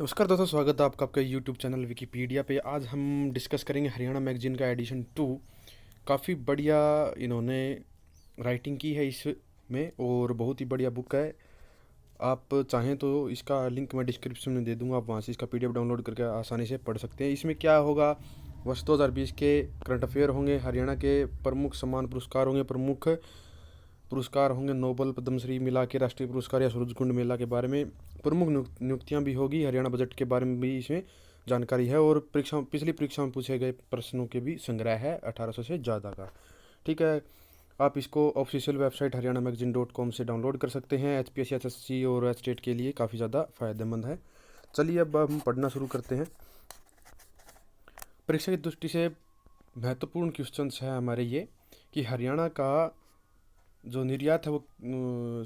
नमस्कार दोस्तों, स्वागत है आपका यूट्यूब चैनल विकिपीडिया पे। आज हम डिस्कस करेंगे हरियाणा मैगजीन का एडिशन 2। काफ़ी बढ़िया इन्होंने राइटिंग की है इसमें और बहुत ही बढ़िया बुक है। आप चाहें तो इसका लिंक मैं डिस्क्रिप्शन में दे दूंगा, आप वहाँ से इसका पीडीएफ डाउनलोड करके आसानी से पढ़ सकते हैं। इसमें क्या होगा, वर्ष 2020 के करंट अफेयर होंगे, हरियाणा के प्रमुख सम्मान पुरस्कार होंगे, प्रमुख पुरस्कार होंगे, नोबल पद्मश्री मिला के राष्ट्रीय पुरस्कार या सूरजकुंड मेला के बारे में प्रमुख नियुक्तियां भी होगी, हरियाणा बजट के बारे में भी इसमें जानकारी है और परीक्षा पिछली परीक्षा में पूछे गए प्रश्नों के भी संग्रह है 1800 से ज़्यादा का। ठीक है, आप इसको ऑफिशियल वेबसाइट haryana-magazine.com से डाउनलोड कर सकते हैं। H P S S S C और स्टेट के लिए काफ़ी ज़्यादा फ़ायदेमंद है। चलिए अब हम पढ़ना शुरू करते हैं। परीक्षा की दृष्टि से महत्वपूर्ण क्वेश्चन है हमारे ये कि हरियाणा का जो निर्यात है वो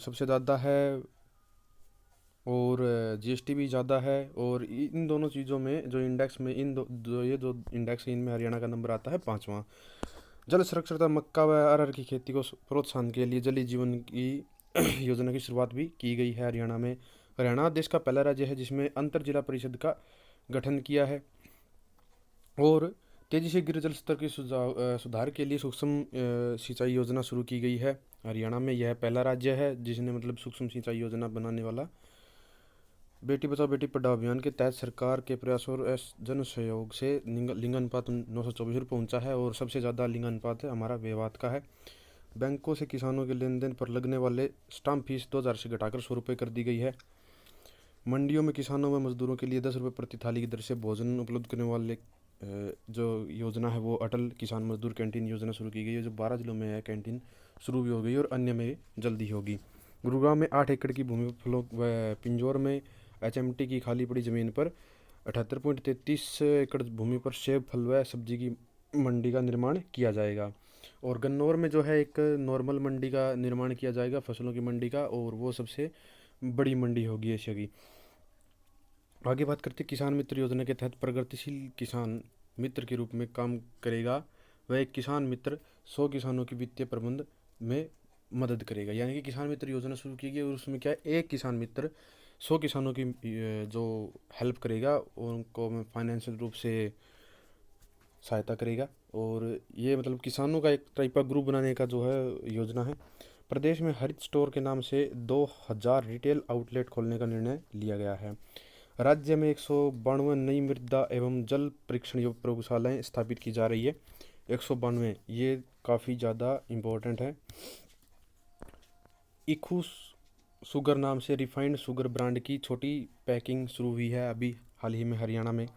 सबसे ज़्यादा है और जीएसटी भी ज़्यादा है, और इन दोनों चीज़ों में जो इंडेक्स में ये जो इंडेक्स है इनमें हरियाणा का नंबर आता है 5वां। जल संरक्षण मक्का व अरहर की खेती को प्रोत्साहन के लिए जल जीवन की योजना की शुरुआत भी की गई है हरियाणा में। हरियाणा देश का पहला राज्य है जिसमें अंतर जिला परिषद का गठन किया है और तेजी से गिर जल स्तर के सुधार के लिए सूक्ष्म सिंचाई योजना शुरू की गई है। हरियाणा में यह पहला राज्य है जिसने सूक्ष्म सिंचाई योजना बनाने वाला। बेटी बचाओ बेटी पढ़ाओ अभियान के तहत सरकार के प्रयासों और जन सहयोग से लिंग अनुपात 924 पर पहुँचा है और सबसे ज़्यादा लिंग अनुपात हमारा मेवात का है। बैंकों से किसानों के लेन देन पर लगने वाले स्टाम्प फीस 2000 से घटाकर 100 रुपये कर दी गई है। मंडियों में किसानों व मजदूरों के लिए 10 रुपये प्रति थाली की दर से भोजन उपलब्ध करने वाले जो योजना है वो अटल किसान मजदूर कैंटीन योजना शुरू की गई है, जो 12 जिलों में है। कैंटीन शुरू भी हो गई और अन्य में जल्दी होगी। गुरुग्राम में 8 एकड़ की भूमि फलों व पिंजौर में एचएमटी की खाली पड़ी जमीन पर 78.33 एकड़ भूमि पर सेब फल व सब्जी की मंडी का निर्माण किया जाएगा। और गन्नौर में जो है एक नॉर्मल मंडी का निर्माण किया जाएगा, फसलों की मंडी का, और वो सबसे बड़ी मंडी होगी एशिया की। आगे बात करते हैं किसान मित्र योजना के तहत प्रगतिशील किसान मित्र के रूप में काम करेगा। वह एक किसान मित्र 100 किसानों की वित्तीय प्रबंध में मदद करेगा। यानी कि किसान मित्र योजना शुरू की गई और उसमें क्या है, एक किसान मित्र 100 किसानों की जो हेल्प करेगा उनको फाइनेंशियल रूप से सहायता करेगा। और ये किसानों का एक टाइप का ग्रुप बनाने का जो है योजना है। प्रदेश में हरित स्टोर के नाम से 2000 रिटेल आउटलेट खोलने का निर्णय लिया गया है। राज्य में 192 नई मृदा एवं जल परीक्षण प्रयोगशालाएं स्थापित की जा रही है। 192, ये काफ़ी ज़्यादा इम्पोर्टेंट है। इखू शुगर नाम से रिफाइंड शुगर ब्रांड की छोटी पैकिंग शुरू हुई है अभी हाल ही में हरियाणा में।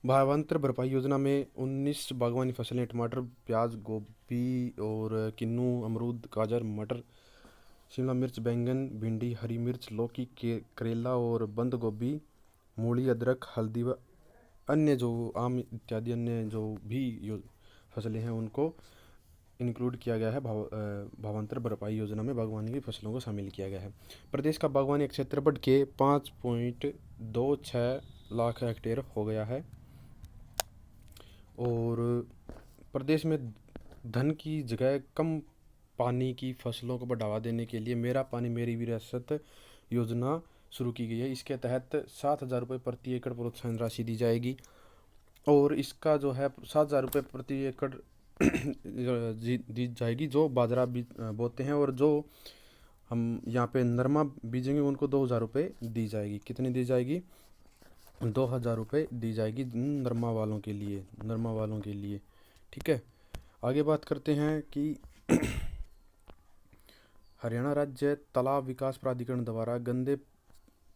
भावांतर भरपाई योजना में 19 बागवानी फसलें टमाटर, प्याज, गोभी और किन्नू, अमरूद, गाजर, मटर, शिमला मिर्च, बैंगन, भिंडी, हरी मिर्च, लौकी, करेला और बंद गोभी, मूली, अदरक, हल्दी व अन्य जो आम इत्यादि अन्य जो भी फसलें हैं उनको इंक्लूड किया गया है। भावांतर भरपाई योजना में बागवानी की फसलों को शामिल किया गया है। प्रदेश का बागवानी क्षेत्र बढ़ के 5.26 लाख हेक्टेयर हो गया है। और प्रदेश में धन की जगह कम पानी की फसलों को बढ़ावा देने के लिए मेरा पानी मेरी विरासत योजना शुरू की गई है। इसके तहत 7,000 रुपये प्रति एकड़ प्रोत्साहन राशि दी जाएगी और इसका जो है 7,000 रुपये प्रति एकड़ दी जाएगी जो बाजरा बोते हैं, और जो हम यहाँ पे नरमा बीजेंगे उनको 2,000 रुपये दी जाएगी। कितनी दी जाएगी? 2,000 रुपये दी जाएगी नरमा वालों के लिए। ठीक है, आगे बात करते हैं कि हरियाणा राज्य तालाब विकास प्राधिकरण द्वारा गंदे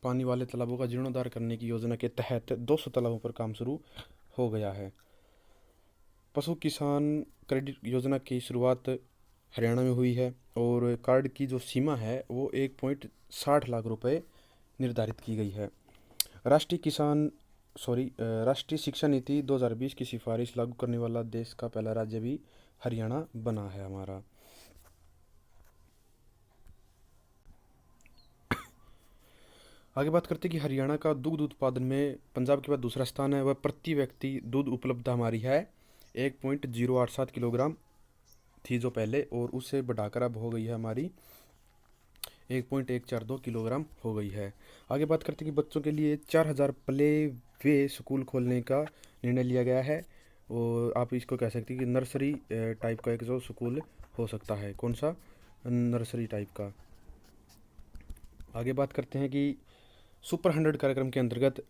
पानी वाले तालाबों का जीर्णोद्धार करने की योजना के तहत 200 तालाबों पर काम शुरू हो गया है। पशु किसान क्रेडिट योजना की शुरुआत हरियाणा में हुई है और कार्ड की जो सीमा है वो 1.60 लाख रुपए निर्धारित की गई है। राष्ट्रीय शिक्षा नीति 2020 की सिफारिश लागू करने वाला देश का पहला राज्य भी हरियाणा बना है हमारा। आगे बात करते हैं कि हरियाणा का दुग्ध उत्पादन में पंजाब के बाद दूसरा स्थान है। वह प्रति व्यक्ति दूध उपलब्धता हमारी है 1.087 किलोग्राम थी जो पहले, और उससे बढ़ाकर अब हो गई है हमारी 1.142 किलोग्राम हो गई है। आगे बात करते हैं कि बच्चों के लिए 4000 प्ले वे स्कूल खोलने का निर्णय लिया गया है। और आप इसको कह सकते हैं कि नर्सरी टाइप का एक जो स्कूल हो सकता है। कौन सा? नर्सरी टाइप का। आगे बात करते हैं कि सुपर 100 कार्यक्रम के अंतर्गत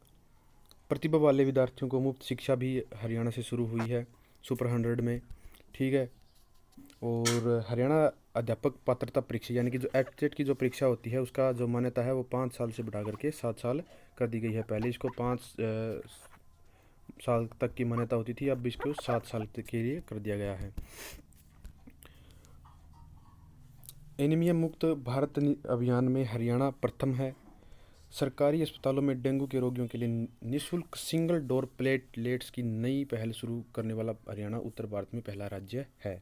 प्रतिभा वाले विद्यार्थियों को मुफ्त शिक्षा भी हरियाणा से शुरू हुई है सुपर 100 में। ठीक है। और हरियाणा अध्यापक पात्रता परीक्षा यानी कि जो एचटेट की जो परीक्षा होती है उसका जो मान्यता है वो 5 साल से बढ़ा करके 7 साल कर दी गई है। पहले इसको 5 साल तक की मान्यता होती थी, अब इसको 7 साल तक के लिए कर दिया गया है। एनीमिया मुक्त भारत अभियान में हरियाणा प्रथम है। सरकारी अस्पतालों में डेंगू के रोगियों के लिए निःशुल्क सिंगल डोर प्लेटलेट्स की नई पहल शुरू करने वाला हरियाणा उत्तर भारत में पहला राज्य है।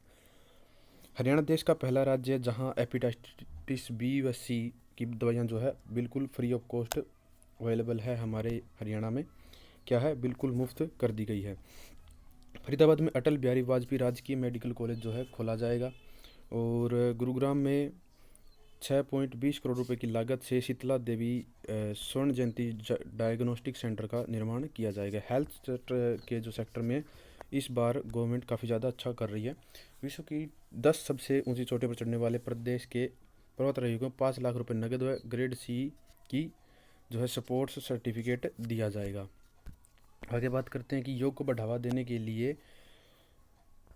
हरियाणा देश का पहला राज्य है जहां हेपेटाइटिस बी व सी की दवाइयाँ जो है बिल्कुल फ्री ऑफ कॉस्ट अवेलेबल है। हमारे हरियाणा में क्या है, बिल्कुल मुफ्त कर दी गई है। फरीदाबाद में अटल बिहारी वाजपेयी राजकीय मेडिकल कॉलेज जो है खोला जाएगा। और गुरुग्राम में 6.20 करोड़ रुपए की लागत से शीतला देवी स्वर्ण जयंती डायग्नोस्टिक सेंटर का निर्माण किया जाएगा। हेल्थ सेक्टर के जो सेक्टर में इस बार गवर्नमेंट काफ़ी ज़्यादा अच्छा कर रही है। विश्व की 10 सबसे ऊंची चोटी पर चढ़ने वाले प्रदेश के पर्वतारोहियों को 5 लाख रुपए नगद व ग्रेड सी की जो है सपोर्ट्स सर्टिफिकेट दिया जाएगा। आगे बात करते हैं कि योग को बढ़ावा देने के लिए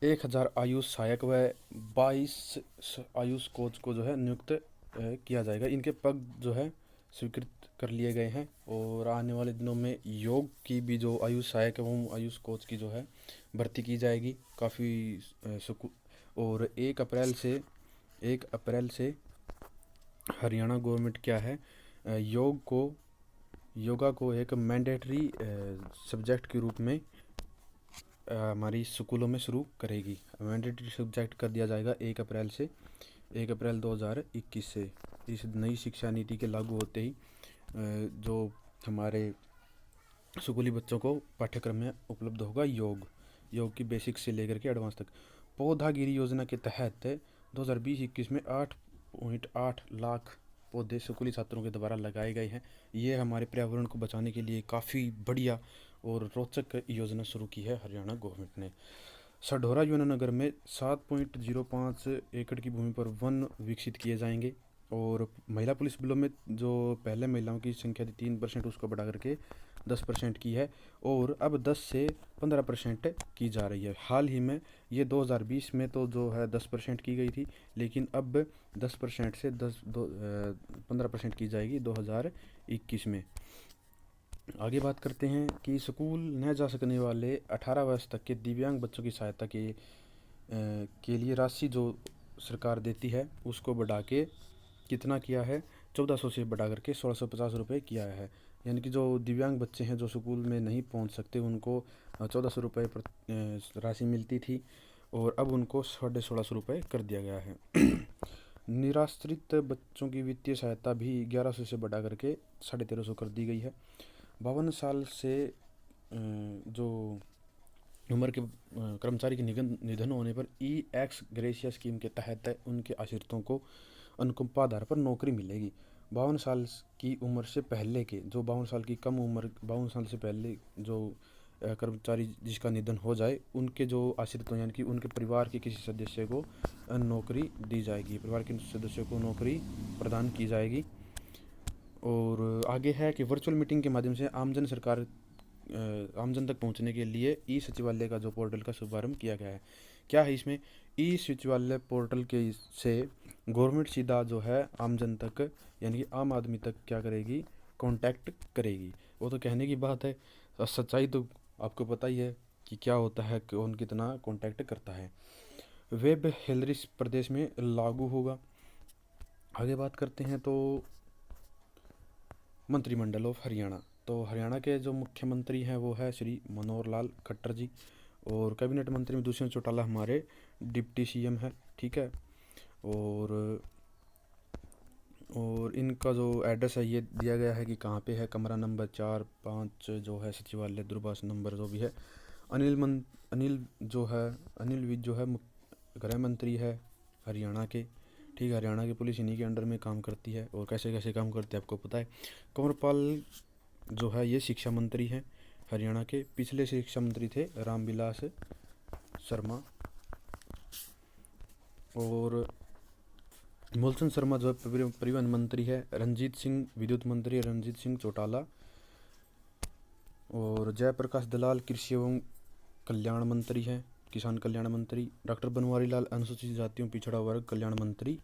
1000 आयुष सहायक व 22 आयुष कोच को जो है नियुक्त किया जाएगा। इनके पद जो है स्वीकृत कर लिए गए हैं और आने वाले दिनों में योग की भी जो आयुष सहायक एवं आयुष कोच की जो है भर्ती की जाएगी काफ़ी और 1 अप्रैल से हरियाणा गवर्नमेंट क्या है योगा को एक मैंडेटरी सब्जेक्ट के रूप में हमारी स्कूलों में शुरू करेगी। मैंडेटरी सब्जेक्ट कर दिया जाएगा 1 अप्रैल से 1 अप्रैल 2021 से। इस नई शिक्षा नीति के लागू होते ही जो हमारे स्कूली बच्चों को पाठ्यक्रम में उपलब्ध होगा योग की बेसिक से लेकर के एडवांस तक। पौधागिरी योजना के तहत 2020-21 में 8.8 लाख पौधे स्कूली छात्रों के द्वारा लगाए गए हैं। ये हमारे पर्यावरण को बचाने के लिए काफ़ी बढ़िया और रोचक योजना शुरू की है हरियाणा गवर्नमेंट ने। सढौरा यमुनानगर में 7.05 एकड़ की भूमि पर वन विकसित किए जाएंगे। और महिला पुलिस बलों में जो पहले महिलाओं की संख्या थी 3% उसको बढ़ा करके 10% की है और अब 10 से 15% की जा रही है। हाल ही में ये 2020 में तो जो है 10% की गई थी, लेकिन अब 10% से 15% की जाएगी 2021 में। आगे बात करते हैं कि स्कूल न जा सकने वाले 18 वर्ष तक के दिव्यांग बच्चों की सहायता के लिए राशि जो सरकार देती है उसको बढ़ा के कितना किया है, 1400 से बढ़ा करके 1650 रुपये किया है। यानी कि जो दिव्यांग बच्चे हैं जो स्कूल में नहीं पहुंच सकते उनको 1400 रुपये राशि मिलती थी और अब उनको 1650 रुपये कर दिया गया है। निराश्रित बच्चों की वित्तीय सहायता भी 1100 से बढ़ा करके 1350 कर दी गई है। 52 साल से जो उम्र के कर्मचारी के निधन होने पर ई एक्स ग्रेशिया स्कीम के तहत उनके आश्रितों को अनुकंपा आधार पर नौकरी मिलेगी। 52 साल की उम्र से पहले के जो 52 साल की कम उम्र 52 साल से पहले जो कर्मचारी जिसका निधन हो जाए उनके जो आश्रित यानी कि उनके परिवार के किसी सदस्य को नौकरी दी जाएगी, परिवार के सदस्यों को नौकरी प्रदान की जाएगी। और आगे है कि वर्चुअल मीटिंग के माध्यम से आमजन तक पहुंचने के लिए ई सचिवालय का जो पोर्टल का शुभारंभ किया गया है। क्या है इसमें? ई सचिवालय पोर्टल के से गवर्नमेंट सीधा जो है आमजन तक यानी कि आम आदमी तक क्या करेगी, कांटेक्ट करेगी। वो तो कहने की बात है, सच्चाई तो आपको पता ही है कि क्या होता है, कौन कितना कांटेक्ट करता है। वेब हेलरी प्रदेश में लागू होगा। आगे बात करते हैं तो मंत्रिमंडल ऑफ हरियाणा। तो हरियाणा के जो मुख्यमंत्री हैं वो है श्री मनोहर लाल खट्टर जी और कैबिनेट मंत्री में दुष्यंत चौटाला हमारे डिप्टी सीएम है। ठीक है। और इनका जो एड्रेस है ये दिया गया है कि कहाँ पे है, कमरा नंबर 4-5 जो है सचिवालय दूरभाष नंबर जो भी है। अनिल विज जो है गृह मंत्री है हरियाणा के। ठीक है, हरियाणा की पुलिस इन्हीं के अंडर में काम करती है। और कैसे कैसे काम करती है आपको पता है। कंवरपाल जो है ये शिक्षा मंत्री हैं हरियाणा के। पिछले शिक्षा मंत्री थे रामविलास शर्मा। और मूलचंद शर्मा जो है परिवहन मंत्री है। रंजीत सिंह विद्युत मंत्री है, रंजीत सिंह चौटाला। और जयप्रकाश दलाल कृषि एवं कल्याण मंत्री हैं, किसान कल्याण मंत्री। डॉक्टर बनवारी लाल अनुसूचित जातियों पिछड़ा वर्ग कल्याण मंत्री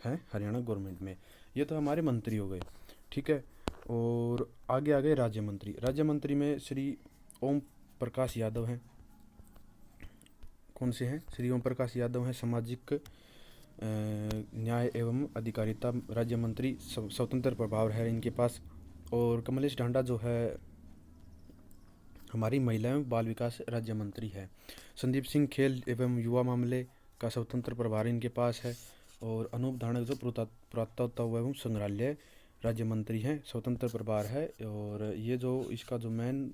हैं हरियाणा गवर्नमेंट में। ये तो हमारे मंत्री हो गए, ठीक है। और आगे आ गए राज्य मंत्री। राज्य मंत्री में श्री ओम प्रकाश यादव हैं। कौन से हैं? श्री ओम प्रकाश यादव हैं, सामाजिक न्याय एवं अधिकारिता राज्य मंत्री, स्वतंत्र प्रभार है इनके पास। और कमलेश ढांडा जो है हमारी महिला एवं बाल विकास राज्य मंत्री है। संदीप सिंह खेल एवं युवा मामले का स्वतंत्र प्रभार इनके पास है। और अनूप धानक जो पुरातत्व एवं संग्रहालय राज्य मंत्री हैं, स्वतंत्र प्रभार है। और ये जो इसका जो मेन